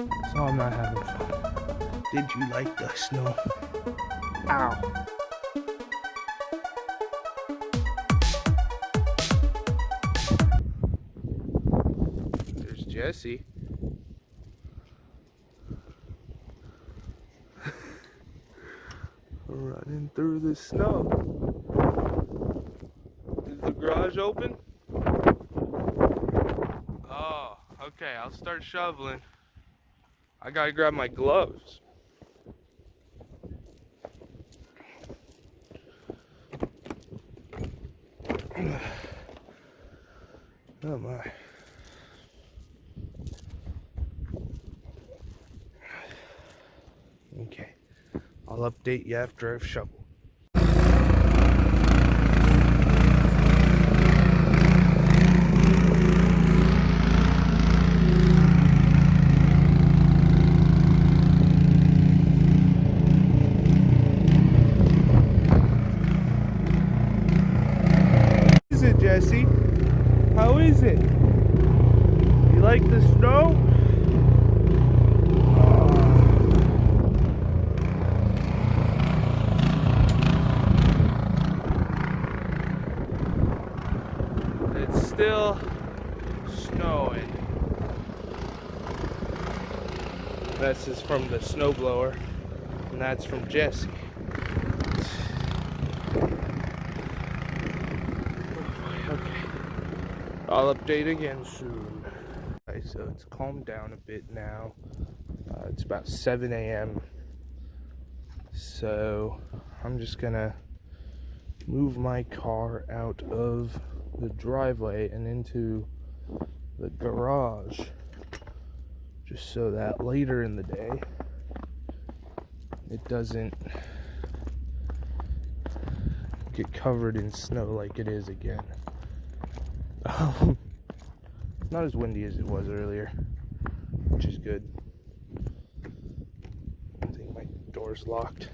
So I'm not having fun. Did you like the snow? Ow. There's Jesse. Running through the snow. Is the garage open? Oh, okay, I'll start shoveling. I gotta grab my gloves. Oh my. Okay, I'll update you after I've shoveled. How is it, Jesse? How is it? You like the snow? It's still snowing. This is from the snowblower, and that's from Jesse. Okay, I'll update again soon. Okay, so it's calmed down a bit now. It's about 7 a.m. So I'm just gonna move my car out of the driveway and into the garage, just so that later in the day it doesn't get covered in snow like it is again. It's not as windy as it was earlier, which is good. I think my door's locked.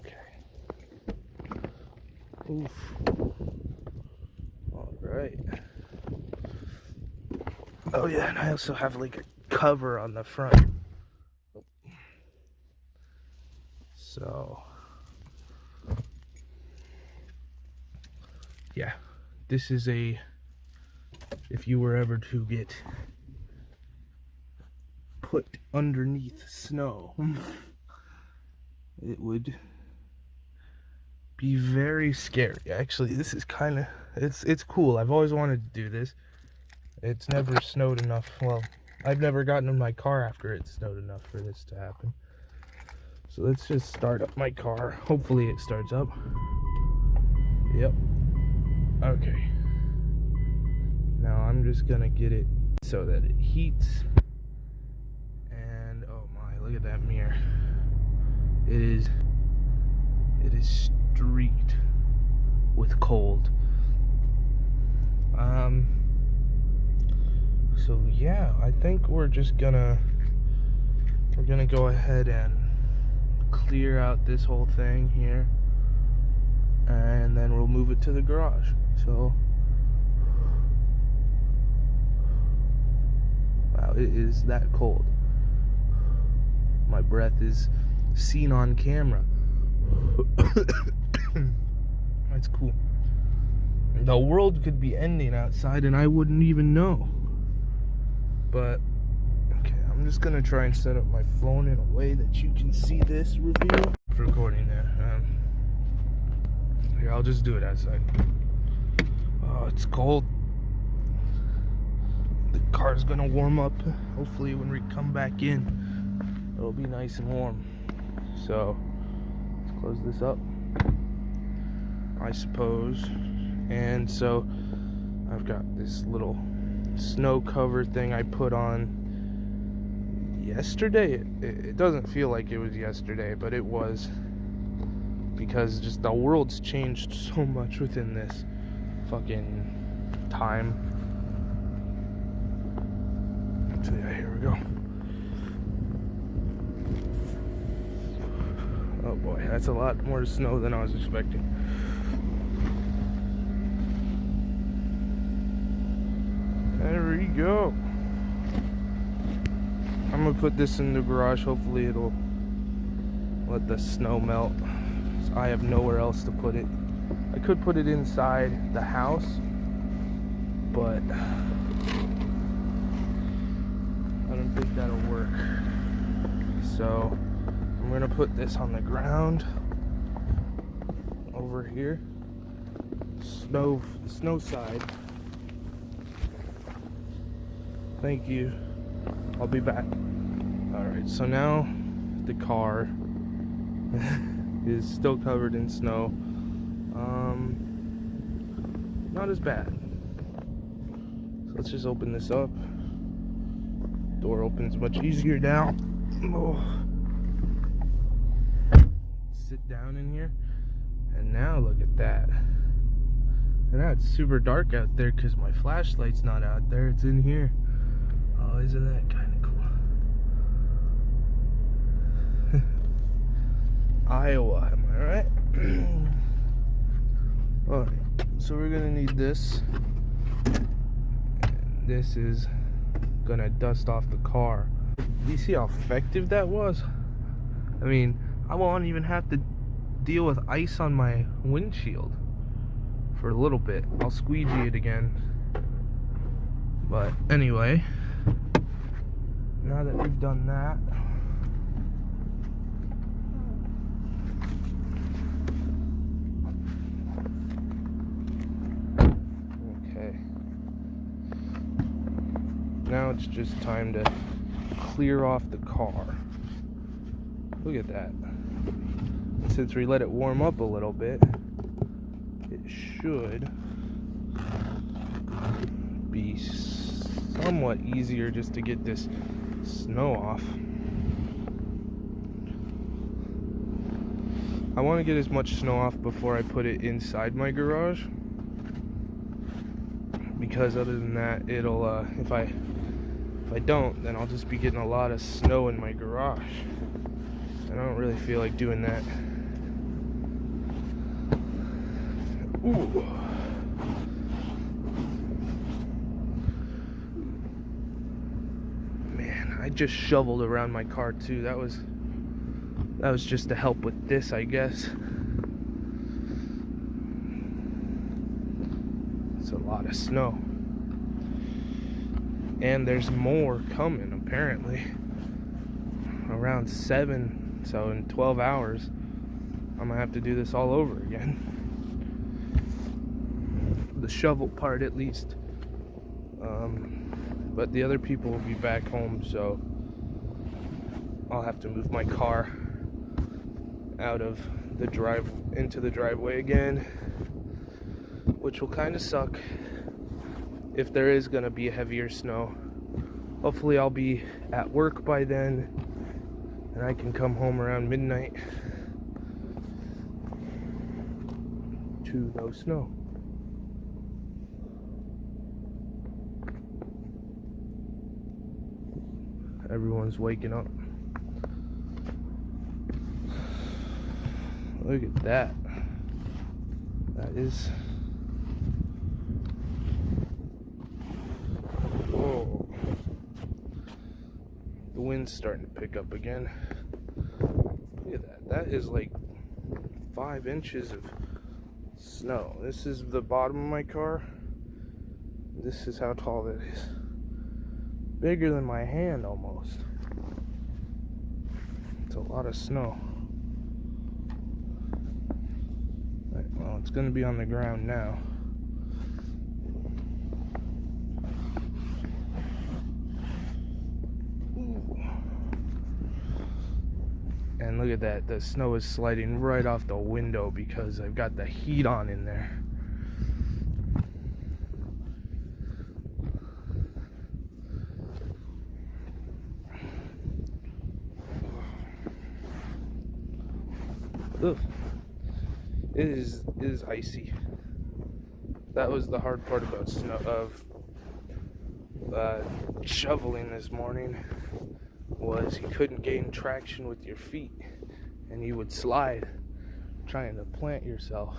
Okay. Oof. Alright. Oh yeah, and I also have like a cover on the front. So yeah, this is if you were ever to get put underneath snow, it would be very scary. Actually, this is kind of, it's cool. I've always wanted to do this. It's never snowed enough. Well, I've never gotten in my car after it snowed enough for this to happen. So let's just start up my car. Hopefully it starts up. Yep. Okay. Now I'm just gonna get it so that it heats. And oh my, look at that mirror. It is streaked with cold. So yeah, I think we're gonna go ahead and clear out this whole thing here, and then we'll move it to the garage. So wow, it is that cold. My breath is seen on camera. That's cool. The world could be ending outside and I wouldn't even know. But okay, I'm just gonna try and set up my phone in a way that you can see this review. It's recording there. Here, I'll just do it outside. Oh, it's cold. The car's gonna warm up. Hopefully when we come back in, it'll be nice and warm. So let's close this up, I suppose. And so I've got this little snow cover thing I put on yesterday. It doesn't feel like it was yesterday, but it was, because just the world's changed so much within this fucking time. So yeah, here we go. Oh boy, that's a lot more snow than I was expecting. There we go. I'm gonna put this in the garage. Hopefully it'll let the snow melt. So I have nowhere else to put it. I could put it inside the house, but I don't think that'll work. So I'm gonna put this on the ground over here, snow side. Thank you. I'll be back. All right, so now the car is still covered in snow. Not as bad. So let's just open this up. Door opens much easier now. Oh. Sit down in here, and now look at that. And now it's super dark out there because my flashlight's not out there, it's in here. Oh, isn't that kind of cool? Iowa, am I right? Alright, so we're gonna need this. And this is gonna dust off the car. Do you see how effective that was? I mean, I won't even have to deal with ice on my windshield for a little bit. I'll squeegee it again. But anyway, now that we've done that, okay, now it's just time to clear off the car. Look at that. Since we let it warm up a little bit, it should be somewhat easier just to get this snow off. I want to get as much snow off before I put it inside my garage, because other than that, it'll if I don't, then I'll just be getting a lot of snow in my garage. I don't really feel like doing that. Ooh. Man, I just shoveled around my car too. That was just to help with this, I guess. It's a lot of snow. And there's more coming, apparently. Around 7, so in 12 hours, I'm gonna have to do this all over again. The shovel part, at least. But the other people will be back home, so I'll have to move my car out of the into the driveway again, which will kind of suck if there is gonna be heavier snow. Hopefully I'll be at work by then and I can come home around midnight to no snow. Everyone's waking up. Look at that. That is... Whoa. The wind's starting to pick up again. Look at that. That is like 5 inches of snow. This is the bottom of my car. This is how tall that is. Bigger than my hand almost. It's a lot of snow. Right, well, it's going to be on the ground now. Ooh. And look at that. The snow is sliding right off the window because I've got the heat on in there. Ugh. It is icy. That was the hard part about shoveling this morning, was you couldn't gain traction with your feet and you would slide trying to plant yourself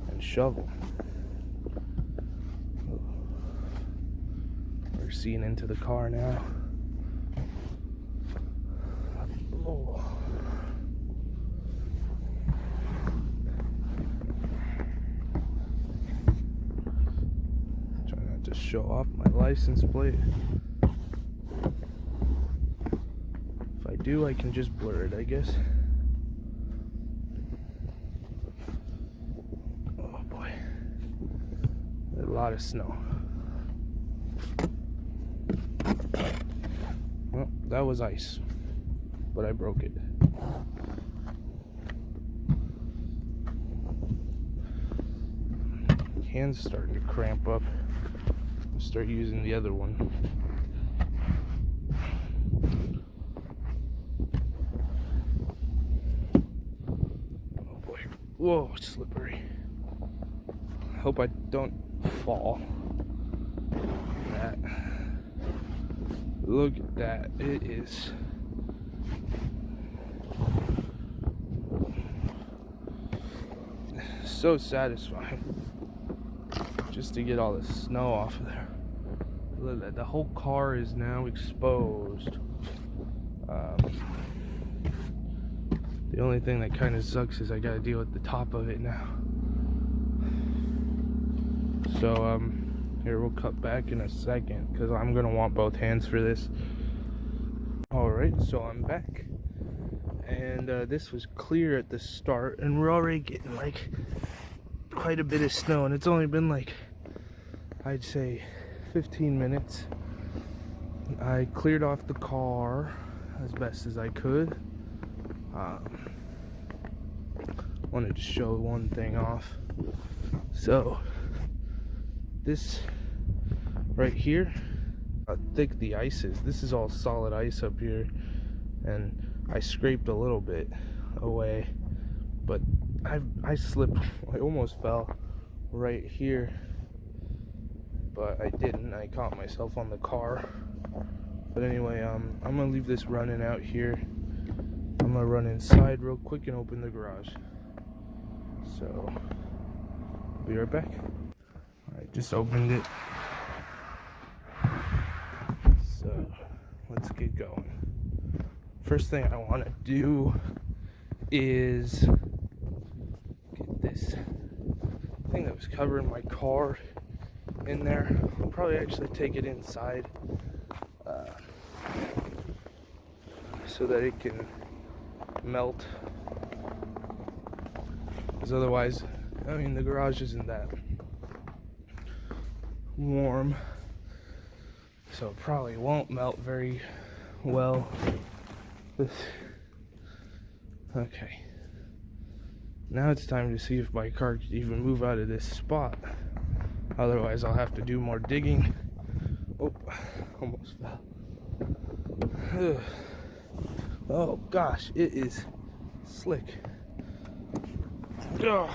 and shovel. We're seeing into the car now. show off my license plate. If I do, I can just blur it, I guess. Oh boy. A lot of snow. Well, that was ice, but I broke it. Hand's starting to cramp up. I'll start using the other one. Oh boy. Whoa, it's slippery. I hope I don't fall. Look at that. It is so satisfying just to get all the snow off of there. Look at that. The whole car is now exposed. The only thing that kind of sucks is I gotta deal with the top of it now. So here, we'll cut back in a second because I'm gonna want both hands for this. Alright, so I'm back, and this was clear at the start, and we're already getting like quite a bit of snow, and it's only been like, I'd say 15 minutes. I cleared off the car as best as I could. Wanted to show one thing off. So this right here, how thick the ice is. This is all solid ice up here, and I scraped a little bit away, but I slipped. I almost fell right here, but I didn't. I caught myself on the car. But anyway, I'm gonna leave this running out here. I'm gonna run inside real quick and open the garage. So I'll be right back. Alright, just opened it. So let's get going. First thing I want to do is get this thing that was covering my car in there. I'll probably actually take it inside so that it can melt, because otherwise, I mean, the garage isn't that warm, so it probably won't melt very well. Okay, now it's time to see if my car can even move out of this spot. Otherwise I'll have to do more digging. Oh, almost fell. Ugh. Oh gosh, it is slick. Ugh.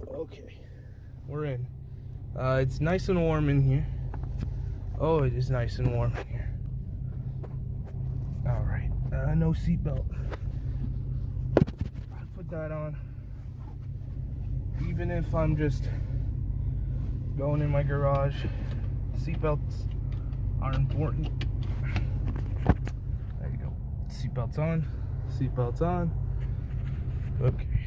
Okay, we're in. It's nice and warm in here. Oh, it is nice and warm in here. Alright, no seatbelt. Put that on. Even if I'm just going in my garage, seatbelts are important. There you go. Seatbelts on. Seatbelts on. Okay.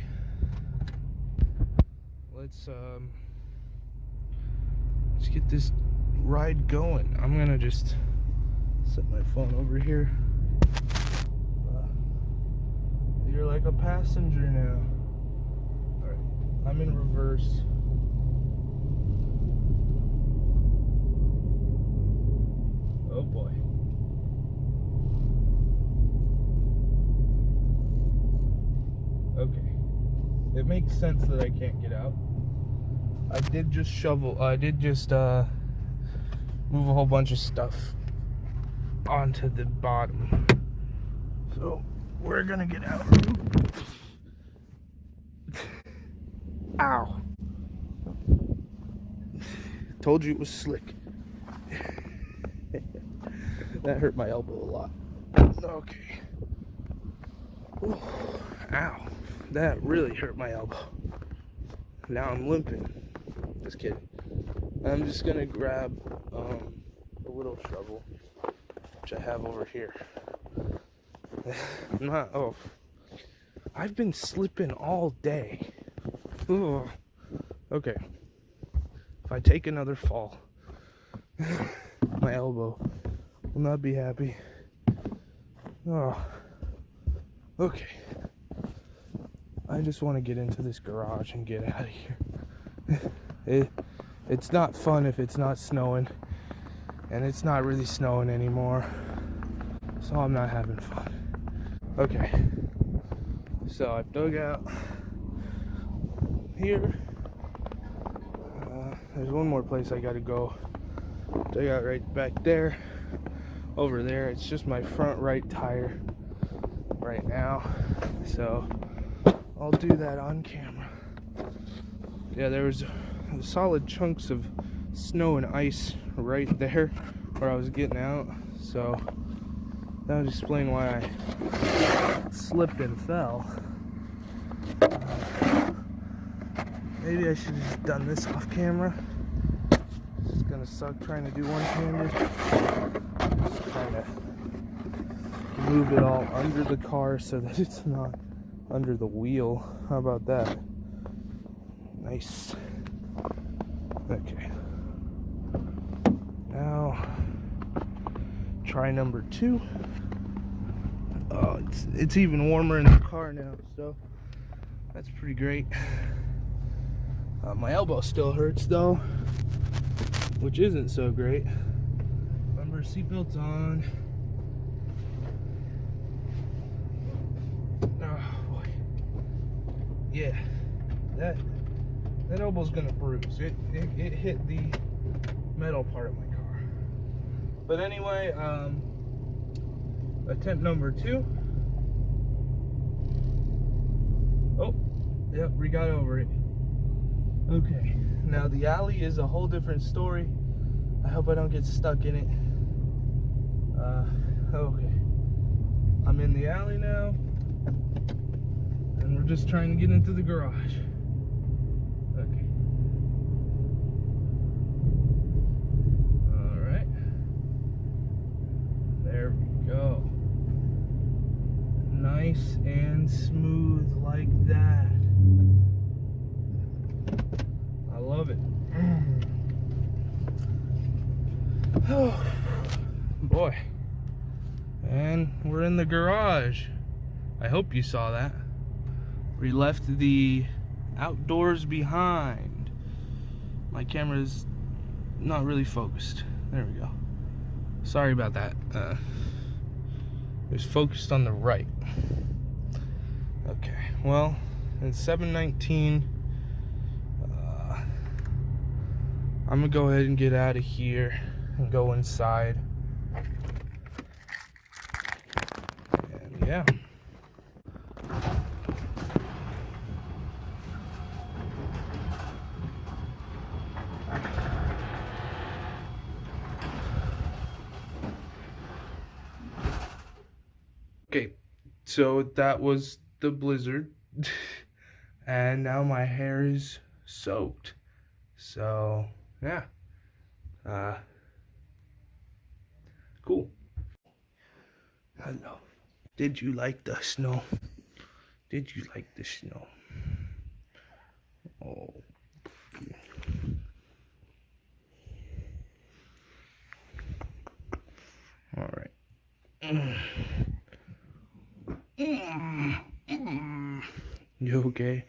Let's get this ride going. I'm gonna just set my phone over here. You're like a passenger now. Alright, I'm in reverse. Oh boy. Okay. It makes sense that I can't get out. I did just move a whole bunch of stuff onto the bottom. So we're gonna get out. Ow. Told you it was slick. That hurt my elbow a lot. Okay. Ooh. Ow. That really hurt my elbow. Now I'm limping. Just kidding. I'm just gonna grab a little shovel, which I have over here. I've been slipping all day. Ugh. Okay. If I take another fall, my elbow will not be happy. Oh, okay. I just want to get into this garage and get out of here. It's not fun if it's not snowing, and it's not really snowing anymore, so I'm not having fun. Okay, so I've dug out here. There's one more place I gotta go. Dug out right back there. Over there, it's just my front right tire right now, so I'll do that on camera. Yeah, there was solid chunks of snow and ice right there where I was getting out, so that would explain why I slipped and fell. Maybe I should have just done this off camera. It's gonna suck trying to do one-handed. Just trying to move it all under the car so that it's not under the wheel. How about that? Nice. Okay. Now, try number 2. Oh, it's even warmer in the car now, so that's pretty great. My elbow still hurts though, which isn't so great. Remember, seatbelt's on. Oh boy. Yeah, that elbow's gonna bruise. It hit the metal part of my car. But anyway, attempt number 2. Oh, yep, we got over it. Okay, now the alley is a whole different story. I hope I don't get stuck in it. Okay. I'm in the alley now, and we're just trying to get into the garage. Okay. Alright. There we go. Nice and smooth like that. I love it. Oh boy. And we're in the garage. I hope you saw that. We left the outdoors behind. My camera's not really focused. There we go. Sorry about that. It was focused on the right. Okay, well, it's 7:19. I'm gonna go ahead and get out of here and go inside. And yeah. Okay, so that was the blizzard. And now my hair is soaked. So yeah, cool. Hello. Did you like the snow? Did you like the snow? Oh. All right. You okay?